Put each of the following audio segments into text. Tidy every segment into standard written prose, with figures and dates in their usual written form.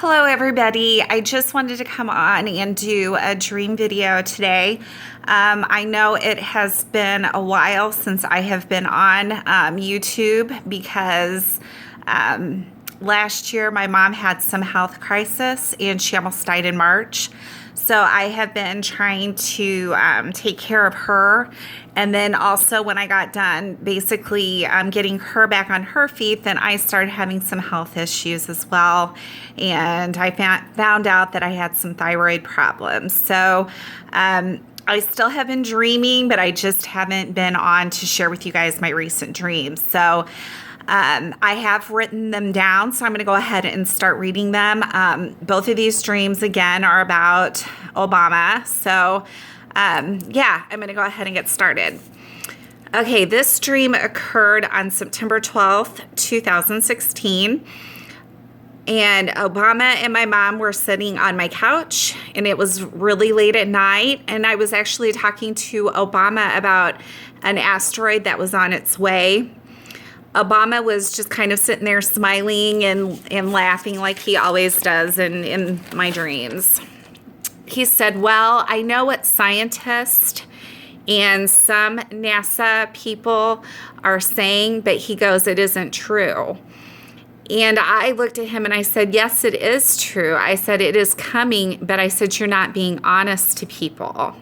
Hello everybody. I just wanted to come on and do a dream video today. I know it has been a while since I have been on YouTube because last year my mom had some health crisis and she almost died in March. So I have been trying to take care of her. And then also when I got done basically getting her back on her feet, then I started having some health issues as well. And I found out that I had some thyroid problems. So I still have been dreaming, but I just haven't been on to share with you guys my recent dreams. So I have written them down, so I'm going to go ahead and start reading them. Both of these dreams, again, are about Obama. So, yeah, I'm going to go ahead and get started. Okay, this dream occurred on September 12th, 2016. And Obama and my mom were sitting on my couch, and it was really late at night. And I was actually talking to Obama about an asteroid that was on its way. Obama was just kind of sitting there smiling and laughing like he always does in my dreams. He said, well, I know what scientists and some NASA people are saying, but he goes, it isn't true. And I looked at him and I said, yes, it is true. I said, it is coming, but I said, you're not being honest to people.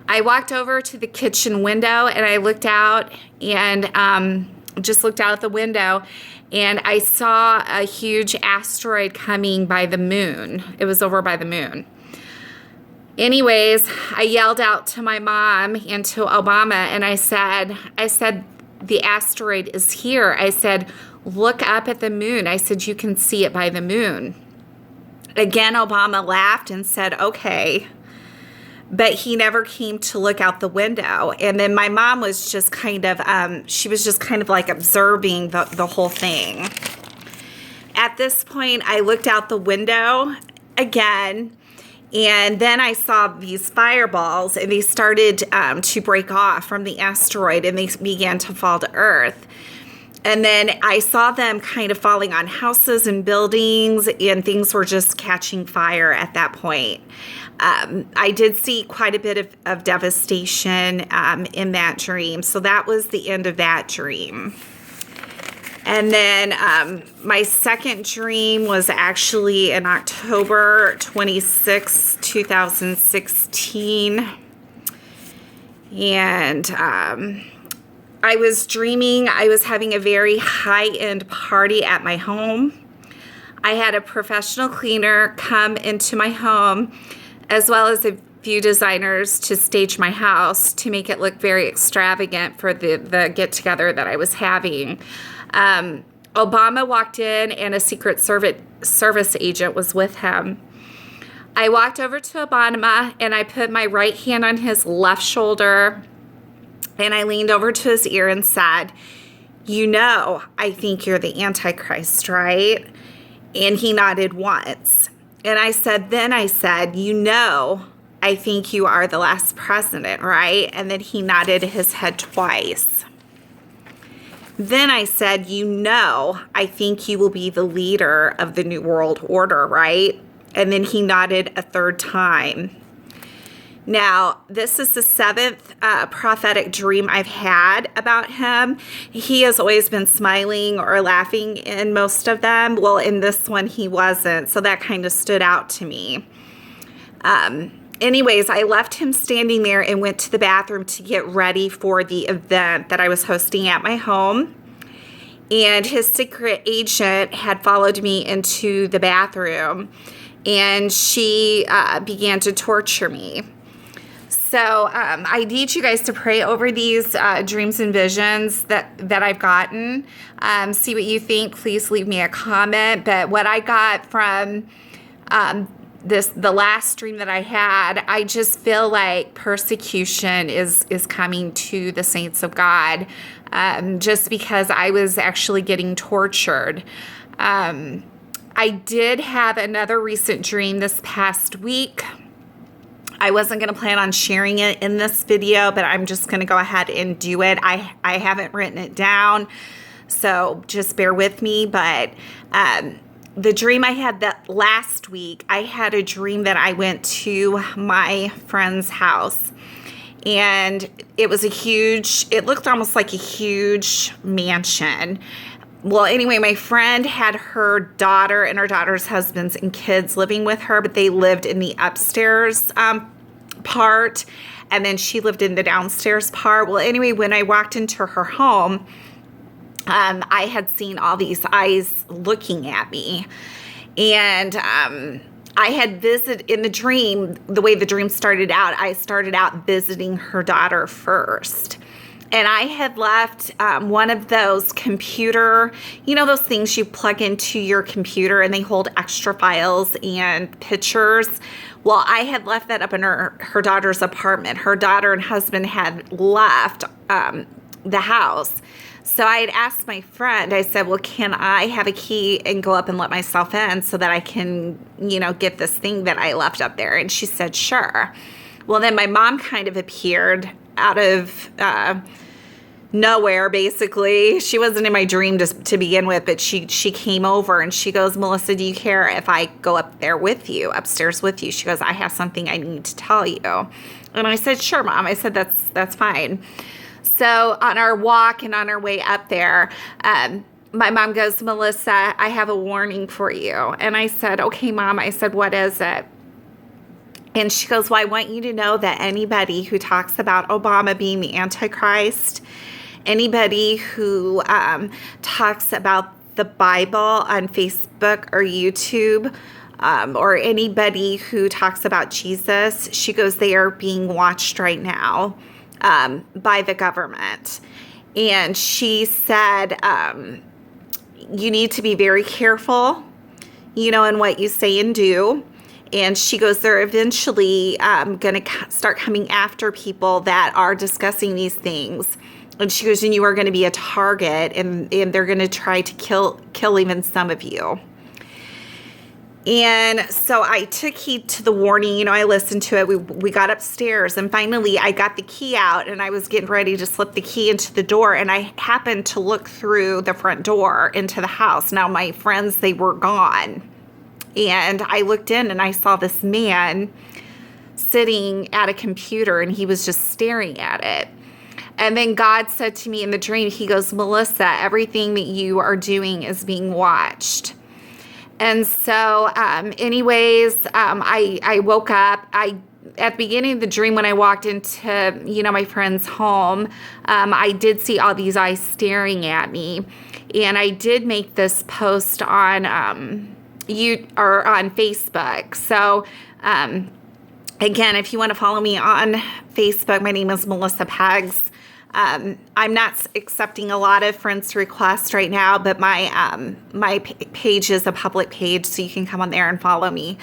I walked over to the kitchen window and I looked out and just looked out the window and I saw a huge asteroid coming by the moon. It was over by the moon. Anyways, I yelled out to my mom and to Obama and I said, the asteroid is here. I said, look up at the moon. I said, you can see it by the moon. Again, Obama laughed and said, okay. But he never came to look out the window. And then my mom was just kind of, she was just kind of like observing the whole thing. At this point, I looked out the window again, and then I saw these fireballs, and they started to break off from the asteroid, and they began to fall to Earth. And then I saw them kind of falling on houses and buildings, and things were just catching fire at that point. I did see quite a bit of devastation in that dream. So that was the end of that dream. And then my second dream was actually in October 26, 2016. And I was dreaming I was having a very high-end party at my home. I had a professional cleaner come into my home, as well as a few designers to stage my house to make it look very extravagant for the get-together that I was having. Obama walked in and a Secret Service agent was with him. I walked over to Obama and I put my right hand on his left shoulder and I leaned over to his ear and said, you know, I think you're the Antichrist, right? And he nodded once. And I said, you know, I think you are the last president, right? And then he nodded his head twice. Then I said, you know, I think you will be the leader of the New World Order, right? And then he nodded a third time. Now, this is the seventh prophetic dream I've had about him. He has always been smiling or laughing in most of them. Well, in this one, he wasn't. So that kind of stood out to me. Anyways, I left him standing there and went to the bathroom to get ready for the event that I was hosting at my home. And his secret agent had followed me into the bathroom, and she began to torture me. So I need you guys to pray over these dreams and visions that I've gotten. See what you think. Please leave me a comment. But what I got from the last dream that I had, I just feel like persecution is coming to the saints of God, just because I was actually getting tortured. I did have another recent dream this past week. I wasn't going to plan on sharing it in this video, but I'm just going to go ahead and do it. I haven't written it down, so just bear with me. But the dream I had that last week, I had a dream that I went to my friend's house. And it was it looked almost like a huge mansion. Well, anyway, my friend had her daughter and her daughter's husbands and kids living with her, but they lived in the upstairs part, and then she lived in the downstairs part. Well, anyway, when I walked into her home, I had seen all these eyes looking at me. And I had visited in the dream, the way the dream started out, I started out visiting her daughter first. And I had left one of those computer, those things you plug into your computer and they hold extra files and pictures. Well, I had left that up in her daughter's apartment. Her daughter and husband had left the house. So I had asked my friend, I said, well, can I have a key and go up and let myself in so that I can, get this thing that I left up there? And she said, sure. Well, then my mom kind of appeared out of nowhere, basically. She wasn't in my dream to begin with, but she came over and she goes, Melissa, do you care if I go up there with you, upstairs with you? She goes, I have something I need to tell you. And I said, sure, Mom. I said, that's fine. So on our walk and on our way up there, my mom goes, Melissa, I have a warning for you. And I said, okay, Mom. I said, what is it? And she goes, well, I want you to know that anybody who talks about Obama being the Antichrist, anybody who talks about the Bible on Facebook or YouTube, or anybody who talks about Jesus, she goes, they are being watched right now by the government. And she said, you need to be very careful, in what you say and do. And she goes, they're eventually going to start coming after people that are discussing these things. And she goes, and you are going to be a target, and they're going to try to kill even some of you. And so I took heed to the warning. I listened to it. We got upstairs, and finally I got the key out, and I was getting ready to slip the key into the door, and I happened to look through the front door into the house. Now, my friends, they were gone. And I looked in, and I saw this man sitting at a computer, and he was just staring at it. And then God said to me in the dream, he goes, Melissa, everything that you are doing is being watched. And so anyways, I woke up. At the beginning of the dream, when I walked into, my friend's home, I did see all these eyes staring at me. And I did make this post on on Facebook. So again, if you want to follow me on Facebook, my name is Melissa Peggs. I'm not accepting a lot of friends requests right now, but my page is a public page, so you can come on there and follow me.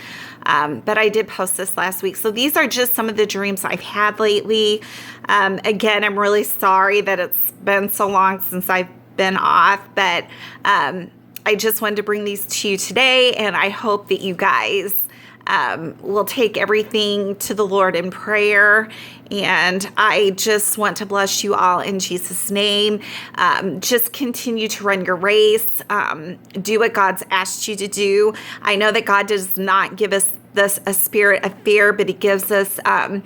But I did post this last week. So these are just some of the dreams I've had lately. Again, I'm really sorry that it's been so long since I've been off, but I just wanted to bring these to you today, and I hope that you guys will take everything to the Lord in prayer. And I just want to bless you all in Jesus' name. Just continue to run your race. Do what God's asked you to do. I know that God does not give us a spirit of fear, but he gives us a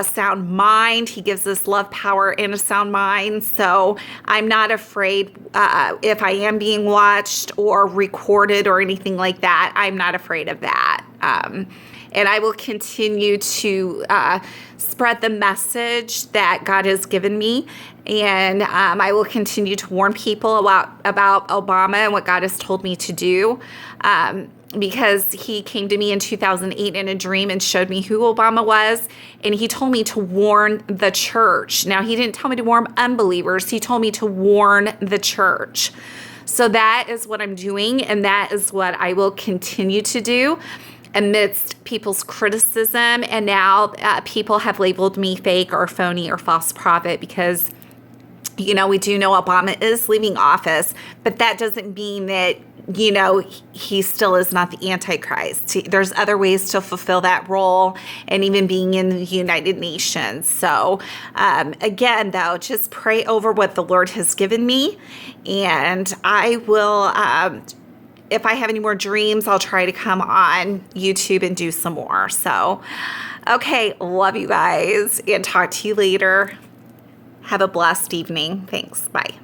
sound mind. He gives us love, power, and a sound mind. So I'm not afraid if I am being watched or recorded or anything like that. I'm not afraid of that. And I will continue to spread the message that God has given me. And I will continue to warn people about Obama and what God has told me to do. Because he came to me in 2008 in a dream and showed me who Obama was. And he told me to warn the church. Now, he didn't tell me to warn unbelievers. He told me to warn the church. So that is what I'm doing. And that is what I will continue to do amidst people's criticism. And now people have labeled me fake or phony or false prophet because, we do know Obama is leaving office, but that doesn't mean that, he still is not the Antichrist. There's other ways to fulfill that role, and even being in the United Nations. So again, though, just pray over what the Lord has given me, and I will if I have any more dreams, I'll try to come on YouTube and do some more. So, okay, love you guys and talk to you later. Have a blessed evening. Thanks. Bye.